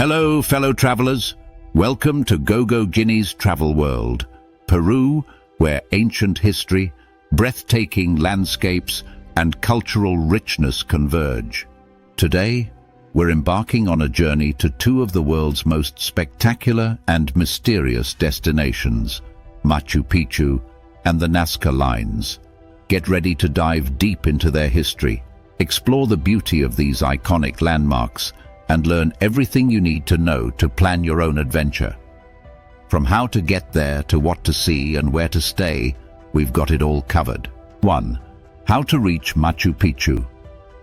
Hello, fellow travelers. Welcome to GogoGinni's travel world, Peru, where ancient history, breathtaking landscapes, and cultural richness converge. Today, we're embarking on a journey to two of the world's most spectacular and mysterious destinations, Machu Picchu and the Nazca Lines. Get ready to dive deep into their history, explore the beauty of these iconic landmarks, and learn everything you need to know to plan your own adventure. From how to get there to what to see and where to stay, we've got it all covered. 1. How to reach Machu Picchu.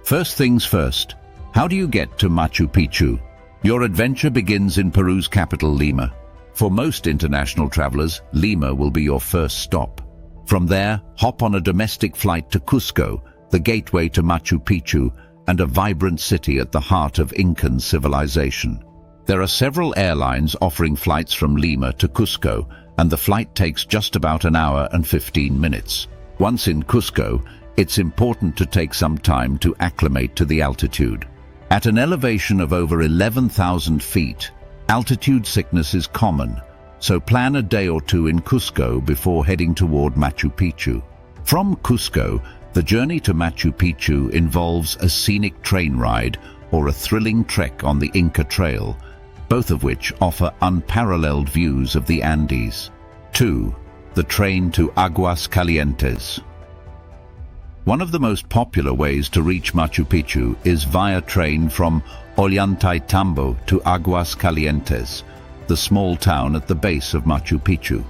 First things first, how do you get to Machu Picchu? Your adventure begins in Peru's capital, Lima. For most international travelers, Lima will be your first stop. From there, hop on a domestic flight to Cusco, the gateway to Machu Picchu, and a vibrant city at the heart of Incan civilization. There are several airlines offering flights from Lima to Cusco, and the flight takes just about an hour and 15 minutes. Once in Cusco, it's important to take some time to acclimate to the altitude. At an elevation of over 11,000 feet, altitude sickness is common, so plan a day or two in Cusco before heading toward Machu Picchu. From Cusco, the journey to Machu Picchu involves a scenic train ride or a thrilling trek on the Inca Trail, both of which offer unparalleled views of the Andes. 2. The train to Aguas Calientes. One of the most popular ways to reach Machu Picchu is via train from Ollantaytambo to Aguas Calientes, the small town at the base of Machu Picchu.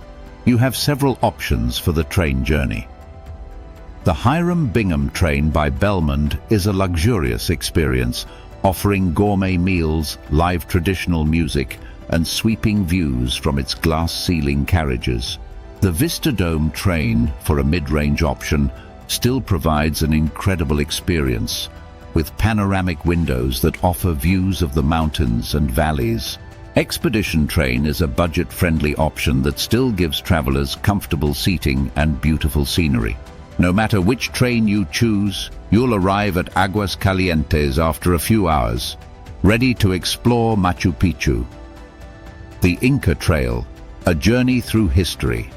You have several options for the train journey. The Hiram Bingham train by Belmond is a luxurious experience, offering gourmet meals, live traditional music, and sweeping views from its glass-ceiling carriages. The Vistadome train, for a mid-range option, still provides an incredible experience, with panoramic windows that offer views of the mountains and valleys. Expedition train is a budget-friendly option that still gives travelers comfortable seating and beautiful scenery. No matter which train you choose, you'll arrive at Aguas Calientes after a few hours, ready to explore Machu Picchu. The Inca Trail, a journey through history.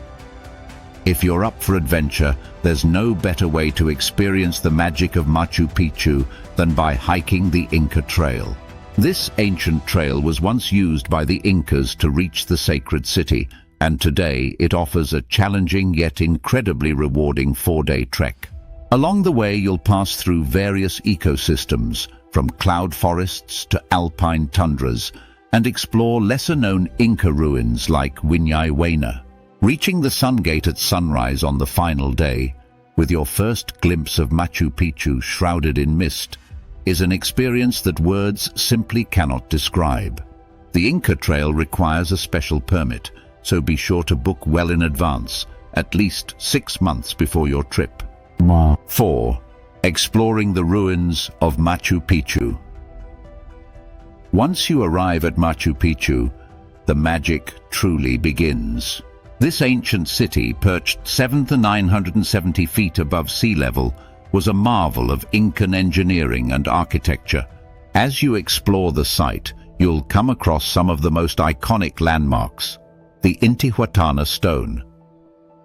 If you're up for adventure, there's no better way to experience the magic of Machu Picchu than by hiking the Inca Trail. This ancient trail was once used by the Incas to reach the sacred city, and today it offers a challenging yet incredibly rewarding 4-day trek. Along the way, you'll pass through various ecosystems, from cloud forests to alpine tundras, and explore lesser-known Inca ruins like Huayna. Reaching the Sun Gate at sunrise on the final day, with your first glimpse of Machu Picchu shrouded in mist, is an experience that words simply cannot describe. The Inca Trail requires a special permit, so be sure to book well in advance, at least 6 months before your trip. 4. Exploring the ruins of Machu Picchu. Once you arrive at Machu Picchu, the magic truly begins. This ancient city, perched 7,970 feet above sea level, was a marvel of Incan engineering and architecture. As you explore the site, you'll come across some of the most iconic landmarks. The Intihuatana stone,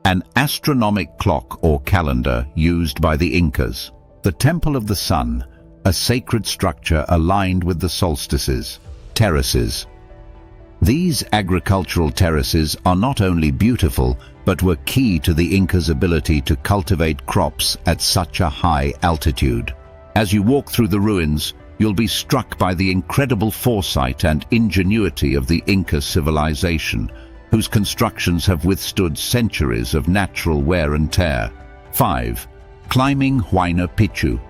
an astronomic clock or calendar used by the Incas. The Temple of the Sun, a sacred structure aligned with the solstices. Terraces. These agricultural terraces are not only beautiful, but were key to the Incas' ability to cultivate crops at such a high altitude. As you walk through the ruins, you'll be struck by the incredible foresight and ingenuity of the Inca civilization, whose constructions have withstood centuries of natural wear and tear. 5. Climbing Huayna Picchu.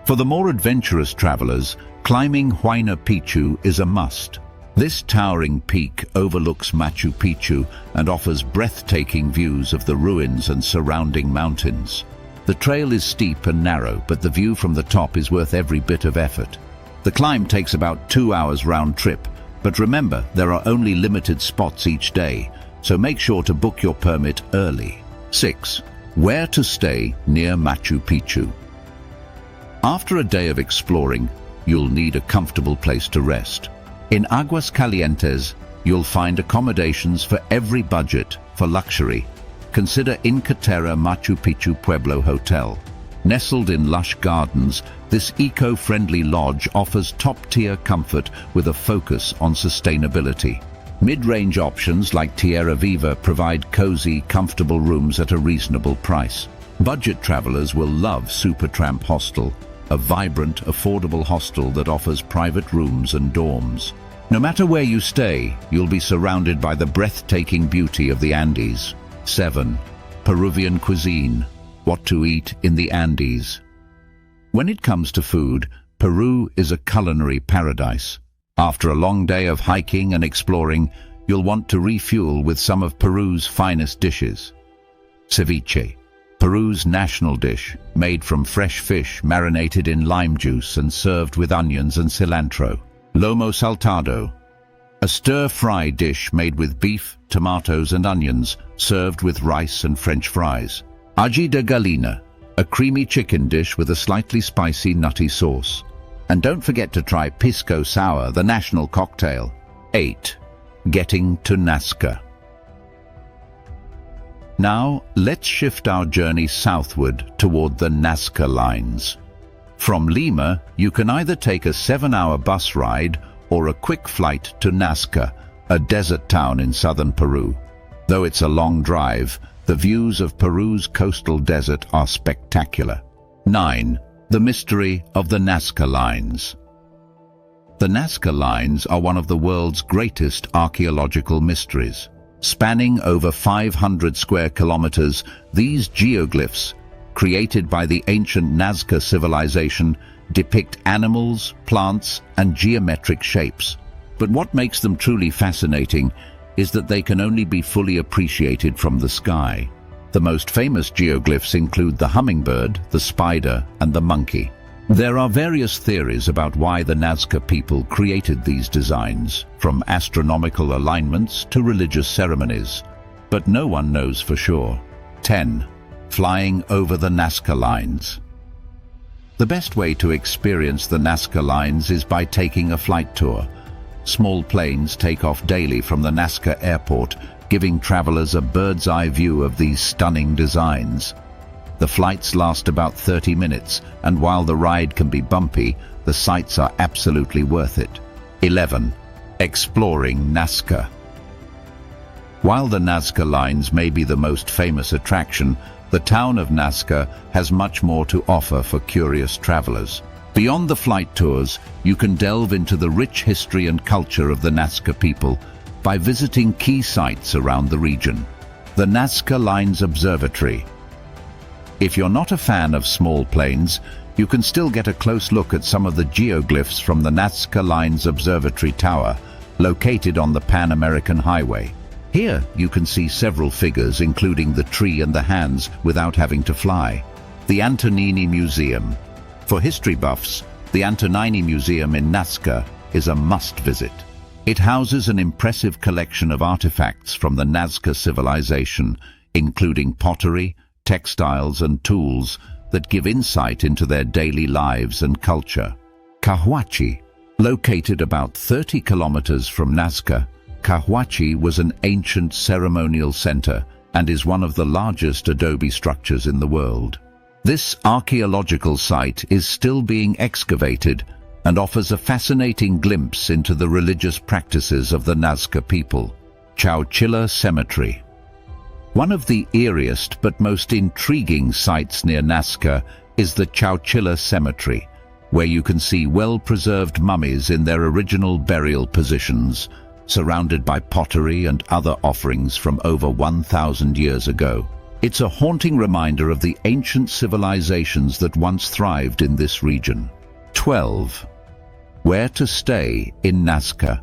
For the more adventurous travelers, climbing Huayna Picchu is a must. This towering peak overlooks Machu Picchu and offers breathtaking views of the ruins and surrounding mountains. The trail is steep and narrow, but the view from the top is worth every bit of effort. The climb takes about 2 hours round trip, but remember, there are only limited spots each day, so make sure to book your permit early. 6. Where to stay near Machu Picchu. After a day of exploring, you'll need a comfortable place to rest. In Aguas Calientes, you'll find accommodations for every budget. For luxury, consider Incatrail Machu Picchu Pueblo Hotel. Nestled in lush gardens, this eco-friendly lodge offers top-tier comfort with a focus on sustainability. Mid-range options like Tierra Viva provide cozy, comfortable rooms at a reasonable price. Budget travelers will love Supertramp Hostel, a vibrant, affordable hostel that offers private rooms and dorms. No matter where you stay, you'll be surrounded by the breathtaking beauty of the Andes. 7. Peruvian cuisine. What to eat in the Andes. When it comes to food, Peru is a culinary paradise. After a long day of hiking and exploring, you'll want to refuel with some of Peru's finest dishes. Ceviche, Peru's national dish, made from fresh fish marinated in lime juice and served with onions and cilantro. Lomo saltado, a stir-fry dish made with beef, tomatoes and onions, served with rice and French fries. Ají de gallina, a creamy chicken dish with a slightly spicy nutty sauce. And don't forget to try pisco sour, the national cocktail. 8. Getting to Nazca. Now, let's shift our journey southward toward the Nazca Lines. From Lima, you can either take a 7-hour bus ride or a quick flight to Nazca, a desert town in southern Peru. Though it's a long drive, the views of Peru's coastal desert are spectacular. 9. The mystery of the Nazca Lines. The Nazca Lines are one of the world's greatest archaeological mysteries. Spanning over 500 square kilometers, these geoglyphs, created by the ancient Nazca civilization, depict animals, plants, and geometric shapes. But what makes them truly fascinating is that they can only be fully appreciated from the sky. The most famous geoglyphs include the hummingbird, the spider, and the monkey. There are various theories about why the Nazca people created these designs, from astronomical alignments to religious ceremonies, but no one knows for sure. 10. Flying over the Nazca Lines. The best way to experience the Nazca Lines is by taking a flight tour. Small planes take off daily from the Nazca airport, giving travelers a bird's-eye view of these stunning designs. The flights last about 30 minutes, and while the ride can be bumpy, the sights are absolutely worth it. 11. Exploring Nazca. While the Nazca Lines may be the most famous attraction, the town of Nazca has much more to offer for curious travelers. Beyond the flight tours, you can delve into the rich history and culture of the Nazca people by visiting key sites around the region. The Nazca Lines Observatory. If you're not a fan of small planes, you can still get a close look at some of the geoglyphs from the Nazca Lines Observatory Tower, located on the Pan-American Highway. Here you can see several figures, including the tree and the hands, without having to fly. The Antonini Museum. For history buffs, the Antonini Museum in Nazca is a must-visit. It houses an impressive collection of artifacts from the Nazca civilization, including pottery, textiles and tools that give insight into their daily lives and culture. Cahuachi. Located about 30 kilometers from Nazca, Cahuachi was an ancient ceremonial center and is one of the largest adobe structures in the world. This archaeological site is still being excavated and offers a fascinating glimpse into the religious practices of the Nazca people. Chowchilla Cemetery. One of the eeriest but most intriguing sites near Nazca is the Chowchilla Cemetery, where you can see well-preserved mummies in their original burial positions, surrounded by pottery and other offerings from over 1,000 years ago. It's a haunting reminder of the ancient civilizations that once thrived in this region. 12. Where to stay in Nazca.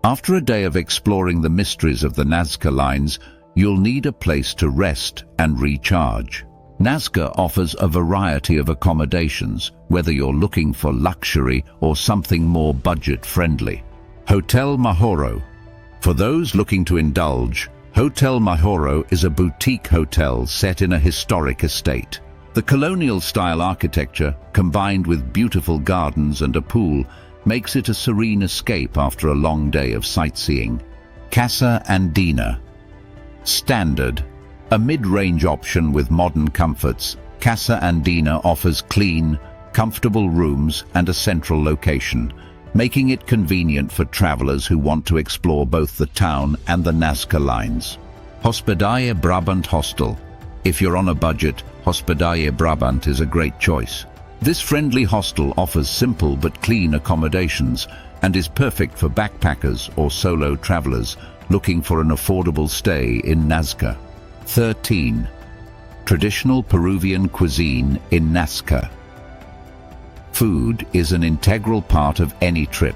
After a day of exploring the mysteries of the Nazca Lines, you'll need a place to rest and recharge. Nazca offers a variety of accommodations, whether you're looking for luxury or something more budget-friendly. Hotel Mahoro. For those looking to indulge, Hotel Mahoro is a boutique hotel set in a historic estate. The colonial-style architecture, combined with beautiful gardens and a pool, makes it a serene escape after a long day of sightseeing. Casa Andina. Standard. A mid-range option with modern comforts, Casa Andina offers clean, comfortable rooms and a central location, making it convenient for travelers who want to explore both the town and the Nazca Lines. Hospedije Brabant Hostel. If you're on a budget, Hospedije Brabant is a great choice. This friendly hostel offers simple but clean accommodations and is perfect for backpackers or solo travelers looking for an affordable stay in Nazca. 13. Traditional Peruvian cuisine in Nazca. Food is an integral part of any trip,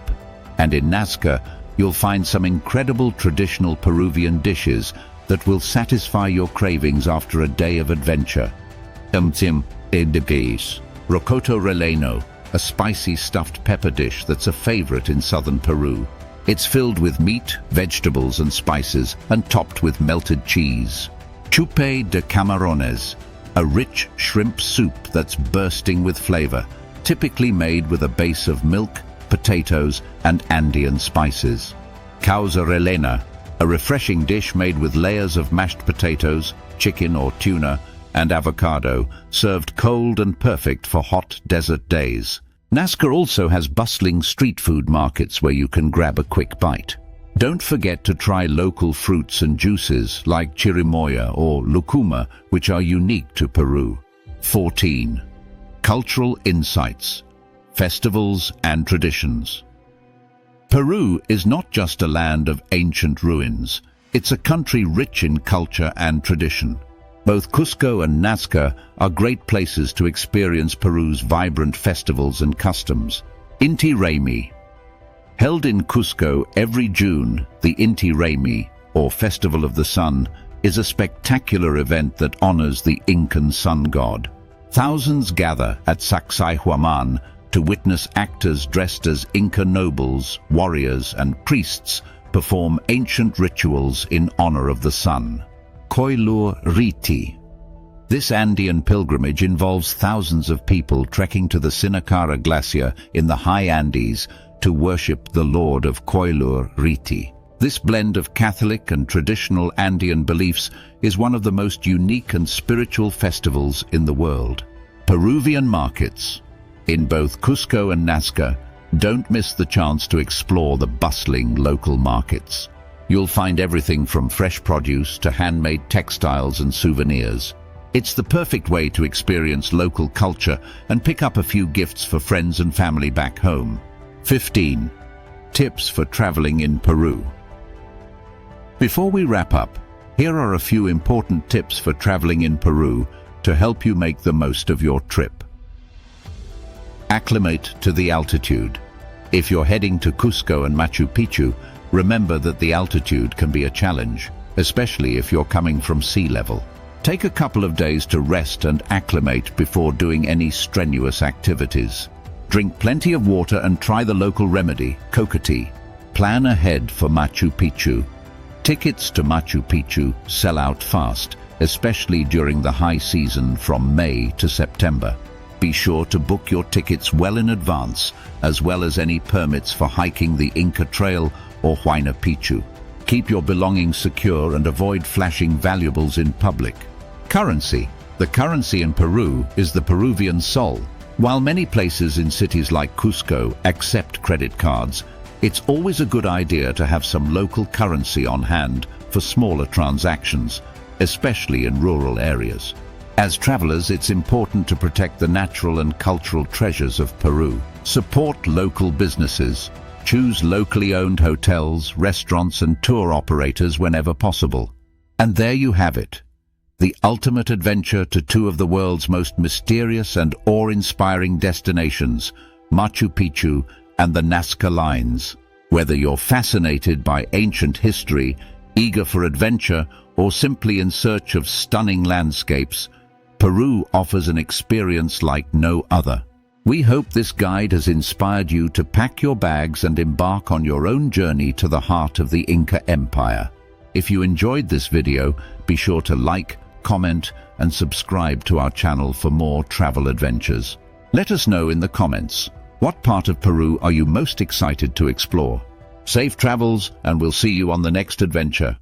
and in Nazca you'll find some incredible traditional Peruvian dishes that will satisfy your cravings after a day of adventure. Rocoto relleno, a spicy stuffed pepper dish that's a favorite in southern Peru. It's filled with meat, vegetables and spices and topped with melted cheese. Chupe de camarones, a rich shrimp soup that's bursting with flavor, typically made with a base of milk, potatoes and Andean spices. Causa rellena, a refreshing dish made with layers of mashed potatoes, chicken or tuna, and avocado, served cold and perfect for hot desert days. Nazca also has bustling street food markets where you can grab a quick bite. Don't forget to try local fruits and juices like chirimoya or lucuma, which are unique to Peru. 14. Cultural insights, festivals and traditions. Peru is not just a land of ancient ruins, it's a country rich in culture and tradition. Both Cusco and Nazca are great places to experience Peru's vibrant festivals and customs. Inti Raymi. Held in Cusco every June, the Inti Raymi, or Festival of the Sun, is a spectacular event that honors the Incan sun god. Thousands gather at Sacsayhuaman to witness actors dressed as Inca nobles, warriors and priests perform ancient rituals in honor of the sun. Koilur Riti. This Andean pilgrimage involves thousands of people trekking to the Sinacara Glacier in the high Andes to worship the Lord of Koilur Riti. This blend of Catholic and traditional Andean beliefs is one of the most unique and spiritual festivals in the world. Peruvian markets. In both Cusco and Nazca, don't miss the chance to explore the bustling local markets. You'll find everything from fresh produce to handmade textiles and souvenirs. It's the perfect way to experience local culture and pick up a few gifts for friends and family back home. 15. Tips for traveling in Peru. Before we wrap up, here are a few important tips for traveling in Peru to help you make the most of your trip. Acclimate to the altitude. If you're heading to Cusco and Machu Picchu, remember that the altitude can be a challenge, especially if you're coming from sea level. Take a couple of days to rest and acclimate before doing any strenuous activities. Drink plenty of water and try the local remedy, coca tea. Plan ahead for Machu Picchu. Tickets to Machu Picchu sell out fast, especially during the high season from May to September. Be sure to book your tickets well in advance, as well as any permits for hiking the Inca Trail or Huayna Picchu. Keep your belongings secure and avoid flashing valuables in public. Currency. The currency in Peru is the Peruvian sol. While many places in cities like Cusco accept credit cards, it's always a good idea to have some local currency on hand for smaller transactions, especially in rural areas. As travelers, it's important to protect the natural and cultural treasures of Peru. Support local businesses. Choose locally owned hotels, restaurants and tour operators whenever possible. And there you have it. The ultimate adventure to two of the world's most mysterious and awe-inspiring destinations, Machu Picchu and the Nazca Lines. Whether you're fascinated by ancient history, eager for adventure, or simply in search of stunning landscapes, Peru offers an experience like no other. We hope this guide has inspired you to pack your bags and embark on your own journey to the heart of the Inca Empire. If you enjoyed this video, be sure to like, comment, and subscribe to our channel for more travel adventures. Let us know in the comments, What part of Peru are you most excited to explore? Safe travels, and we'll see you on the next adventure.